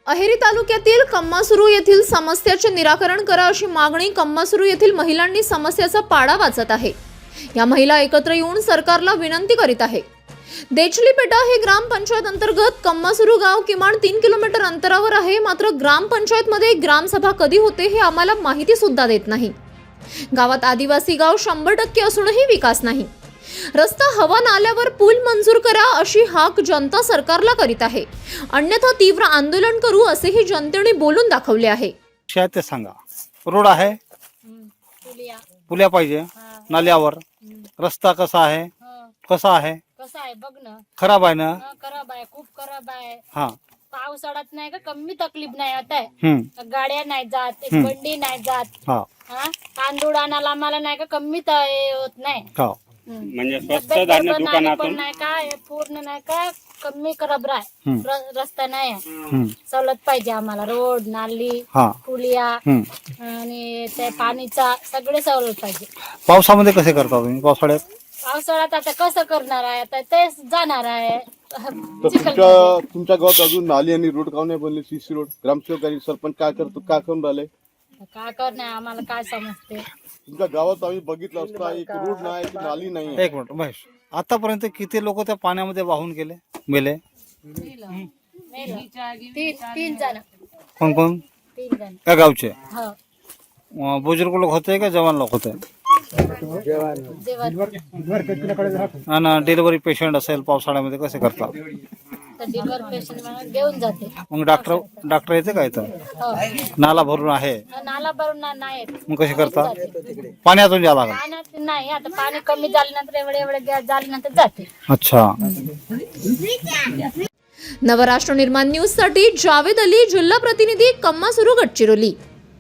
अहेरी तालुक्यातील कम्मासुरू येथील समस्याचे निराकरण करा अशी मागणी कम्मासुरू येथील महिलांनी समस्याचा पाडा वाचत आहे। या महिला एकत्र येऊन सरकारला विनंती करीत आहे। देचलीपेटा हे ग्रामपंचायत अंतर्गत कम्मासुरू गाव किमान 3 किलोमीटर अंतरावर आहे। मात्र ग्रामपंचायत मध्ये ग्रामसभा कधी होते हे आम्हाला माहिती सुद्धा देत नाही। गावात आदिवासी गाव 100% असूनही विकास नाही। रस्ता हवा नाल्यावर पूल मंजूर करा अशी हाक जनता सरकारला करीत आहे। अन्यथा तीव्र आंदोलन करू असेही जनतेने बोलून दाखवले आहे। ते सांगा, रोड आहे, पुल्या पाहिजे, नाल्यावर रस्ता कसा आहे, कसा आहे बघ ना, खराब आहे ना, खराब आहे, खूप खराब आहे। हा, पावसाळ्यात नाही का कमी तकलीफ नाही आता, गाड्या नाही जात, बंडी नाही जात, हा, तांदूळ आणायला आम्हाला नाही का कमी होत नाही, म्हणजे स्वस्त धान्य दुकानातून नाही काय पूर्ण नाही का कमी खराब आहे। रस्ता नाही आहे, सवलत पाहिजे आम्हाला, रोड, नाली, पुलिया आणि ते पाणीचा सगळे सवलत पाहिजे। पावसामध्ये कसे करता तुम्ही? पावसाळ्यात आता कसं करणार आहे, आता ते जाणार आहे। तुमच्या गावात अजून नाली आणि रोड का नाही बनले? सीसी रोड ग्रामसेवक आणि सरपंच काय करतो, काय करून राहिले? काय करणार आम्हाला काय समजते? तुमच्या गावात आम्ही बघितलं असता एक रोड नाही, एक नाली नाही। एक मिनिट महेश, आतापर्यंत किती लोक त्या पाण्यामध्ये वाहून गेले, मेले? 3 जण। कोण कोण? 3 जण त्या गावचे हो। बुजुर्ग लोक होते का जवान लोक होते? आणि डिलिव्हरी पेशंट असेल पावसाळ्यामध्ये कसे करता? डिलिव्हरी पेशंट घेऊन जाते। मग डॉक्टर येते का इथं? हो, नाला भरून आहे, नाला भरून नाही येत। मग कसे करता? पाण्यातून जा लागेल? पाण्यात नाही, आता पाणी कमी झाल्यानंतर एवढे झाल्यानंतर जाते। अच्छा। नवराष्ट्र निर्माण न्यूज साठी जावेद अली, जिल्हा प्रतिनिधी, कम्मासुरू, गडचिरोली।